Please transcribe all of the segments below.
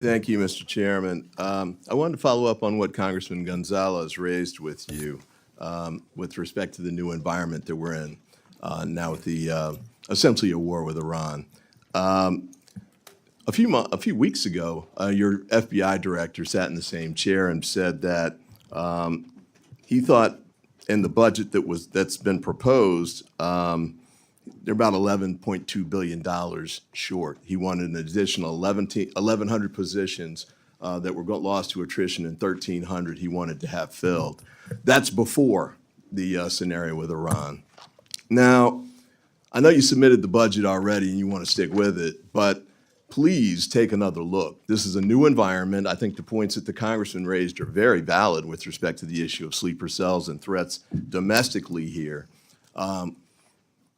Thank you, Mr. Chairman. I wanted to follow up on what Congressman Gonzalez raised with you with respect to the new environment that we're in now with the essentially a war with Iran. A few weeks ago, your FBI director sat in the same chair and said that he thought in the budget that's been proposed, they're about $11.2 billion short. He wanted an additional 1,100 positions that were lost to attrition and 1,300 he wanted to have filled. That's before the scenario with Iran. Now, I know you submitted the budget already and you want to stick with it, but please take another look. This is a new environment. I think the points that the congressman raised are very valid with respect to the issue of sleeper cells and threats domestically here.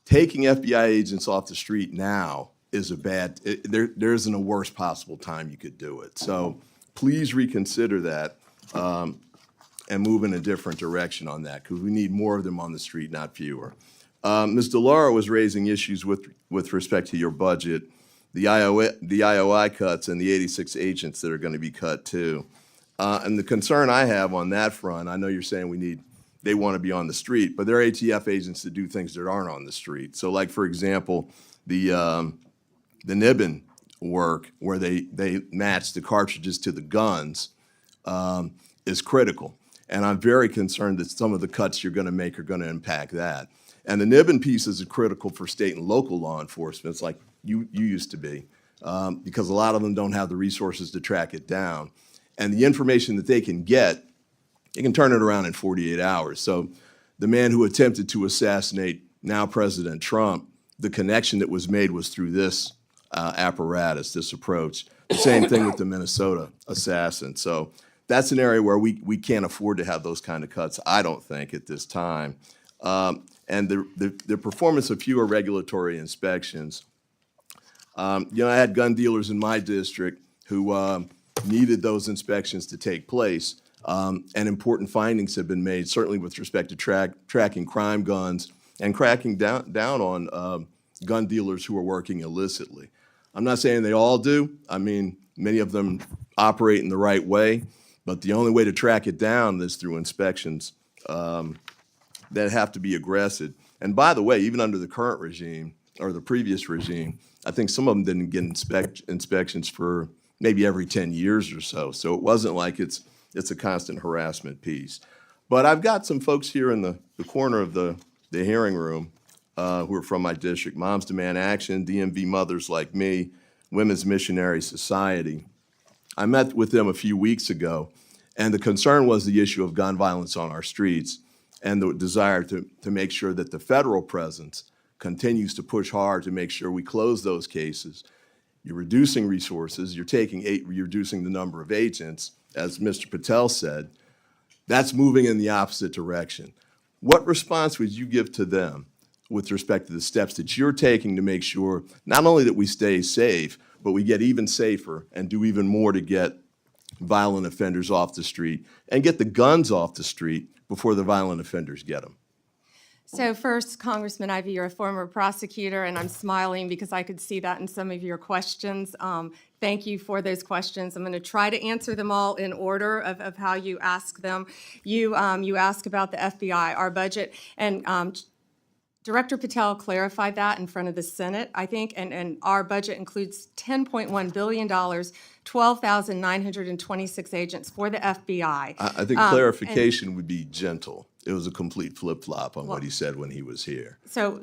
Taking FBI agents off the street now is there isn't a worse possible time you could do it. So please reconsider that and move in a different direction on that, because we need more of them on the street, not fewer. Ms. DeLauro was raising issues with respect to your budget, the IOI cuts and the 86 agents that are going to be cut too. And the concern I have on that front, I know you're saying they want to be on the street, but they're ATF agents that do things that aren't on the street. So like, for example, the Nibbin work where they match the cartridges to the guns is critical. And I'm very concerned that some of the cuts you're going to make are going to impact that. And the Nibbin pieces are critical for state and local law enforcement. It's like you used to be, because a lot of them don't have the resources to track it down. And the information that they can get, they can turn it around in 48 hours. So the man who attempted to assassinate now President Trump, the connection that was made was through this apparatus, this approach. The same thing with the Minnesota assassin. So that's an area where we can't afford to have those kind of cuts, I don't think, at this time. And the performance of fewer regulatory inspections. I had gun dealers in my district who needed those inspections to take place. And important findings have been made, certainly with respect to tracking crime guns and cracking down on gun dealers who are working illicitly. I'm not saying they all do. I mean, many of them operate in the right way, but the only way to track it down is through inspections that have to be aggressive. And by the way, even under the current regime or the previous regime, I think some of them didn't get inspections for maybe every 10 years or so. So it wasn't like it's a constant harassment piece. But I've got some folks here in the corner of the hearing room who are from my district: Moms Demand Action, DMV Mothers Like Me, Women's Missionary Society. I met with them a few weeks ago, and the concern was the issue of gun violence on our streets and the desire to make sure that the federal presence continues to push hard to make sure we close those cases. You're reducing resources, you're reducing the number of agents, as Mr. Patel said. That's moving in the opposite direction. What response would you give to them with respect to the steps that you're taking to make sure not only that we stay safe, but we get even safer and do even more to get violent offenders off the street and get the guns off the street before the violent offenders get them? So first, Congressman Ivey, you're a former prosecutor, and I'm smiling because I could see that in some of your questions. Thank you for those questions. I'm going to try to answer them all in order of how you ask them. You ask about the FBI, our budget, and Director Patel clarified that in front of the Senate, I think, and our budget includes $10.1 billion, 12,926 agents for the FBI. I think clarification would be gentle. It was a complete flip-flop on what he said when he was here. So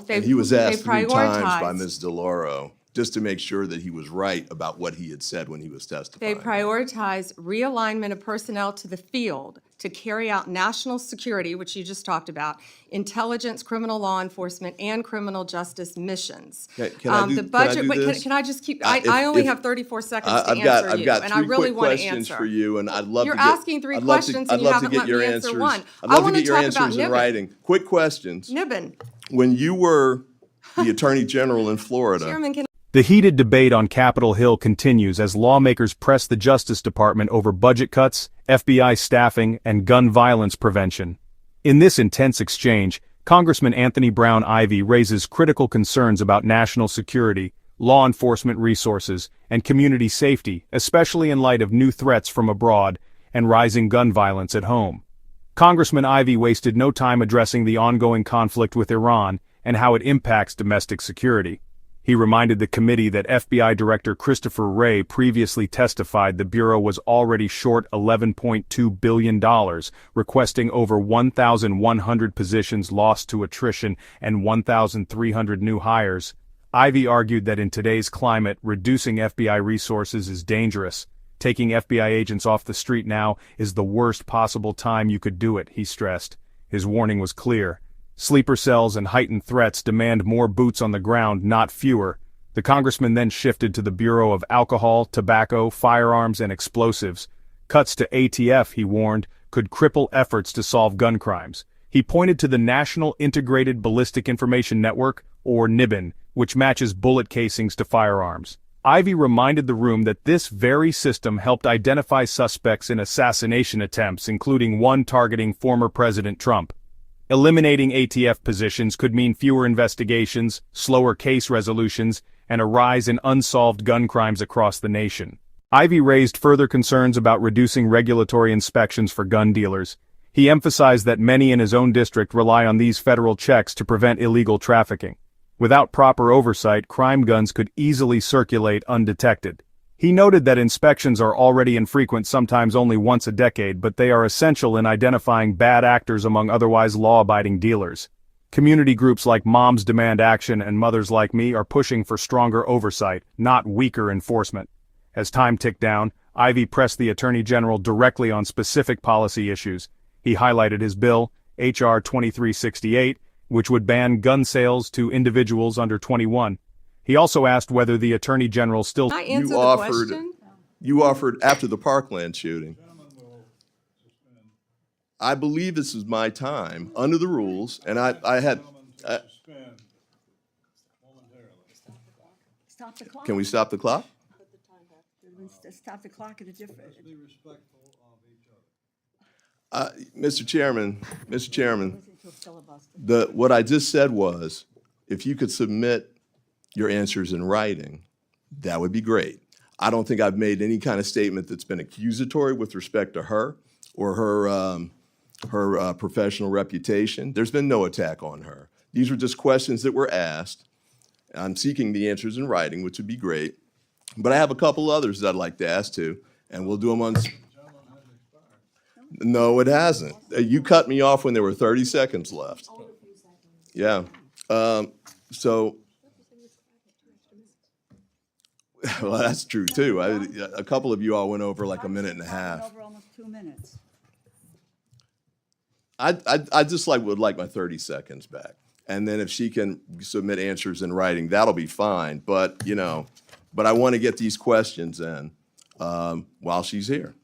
he was asked 3 times by Ms. DeLauro just to make sure that he was right about what he had said when he was testifying. They prioritized realignment of personnel to the field to carry out national security, which you just talked about, intelligence, criminal law enforcement, and criminal justice missions. Can I do this? Can I just keep? I only have 34 seconds to answer I've got and three I really quick want to questions answer. for you, and I'd love You're to get. asking 3 questions and you haven't let me answer one. I'd love to get your answers in writing. Quick questions. Nibbin. When you were the Attorney General in Florida. Chairman, can The heated debate on Capitol Hill continues as lawmakers press the Justice Department over budget cuts, FBI staffing, and gun violence prevention. In this intense exchange, Congressman Anthony Brown Ivey raises critical concerns about national security, law enforcement resources, and community safety, especially in light of new threats from abroad and rising gun violence at home. Congressman Ivey wasted no time addressing the ongoing conflict with Iran and how it impacts domestic security. He reminded the committee that FBI Director Christopher Wray previously testified the Bureau was already short $11.2 billion, requesting over 1,100 positions lost to attrition and 1,300 new hires. Ivey argued that in today's climate, reducing FBI resources is dangerous. Taking FBI agents off the street now is the worst possible time you could do it, he stressed. His warning was clear. Sleeper cells and heightened threats demand more boots on the ground, not fewer. The congressman then shifted to the Bureau of Alcohol, Tobacco, Firearms, and Explosives. Cuts to ATF, he warned, could cripple efforts to solve gun crimes. He pointed to the National Integrated Ballistic Information Network, or NIBIN, which matches bullet casings to firearms. Ivey reminded the room that this very system helped identify suspects in assassination attempts, including one targeting former President Trump. Eliminating ATF positions could mean fewer investigations, slower case resolutions, and a rise in unsolved gun crimes across the nation. Ivey raised further concerns about reducing regulatory inspections for gun dealers. He emphasized that many in his own district rely on these federal checks to prevent illegal trafficking. Without proper oversight, crime guns could easily circulate undetected. He noted that inspections are already infrequent, sometimes only once a decade, but they are essential in identifying bad actors among otherwise law-abiding dealers. Community groups like Moms Demand Action and Mothers Like Me are pushing for stronger oversight, not weaker enforcement. As time ticked down, Ivey pressed the Attorney General directly on specific policy issues. He highlighted his bill, H.R. 2368, which would ban gun sales to individuals under 21. He also asked whether the Attorney General still... Can I answer the question? You offered after the Parkland shooting. I believe this is my time, under the rules, and I had... Stop the clock. Can we stop the clock? Stop the clock at a different. Be respectful of each other. Mr. Chairman, Until filibuster. what I just said was, if you could submit your answers in writing, that would be great. I don't think I've made any kind of statement that's been accusatory with respect to her or her professional reputation. There's been no attack on her. These were just questions that were asked. I'm seeking the answers in writing, which would be great. But I have a couple others that I'd like to ask to, and we'll do them on... No, it hasn't. You cut me off when there were 30 seconds left. Yeah. So... Well, that's true, too. A couple of you all went over like a minute and a half. Over almost 2 minutes. I just would like my 30 seconds back. And then if she can submit answers in writing, that'll be fine. But, I want to get these questions in while she's here.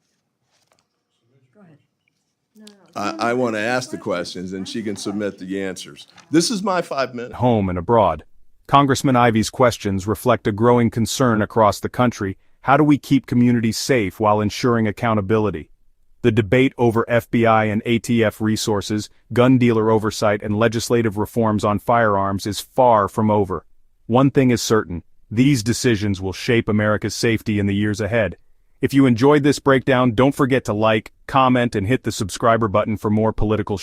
Go ahead. I want to ask the questions, and she can submit the answers. This is my 5 minutes. home and abroad. Congressman Ivey's questions reflect a growing concern across the country. How do we keep communities safe while ensuring accountability? The debate over FBI and ATF resources, gun dealer oversight, and legislative reforms on firearms is far from over. One thing is certain: these decisions will shape America's safety in the years ahead. If you enjoyed this breakdown, don't forget to like, comment, and hit the subscriber button for more political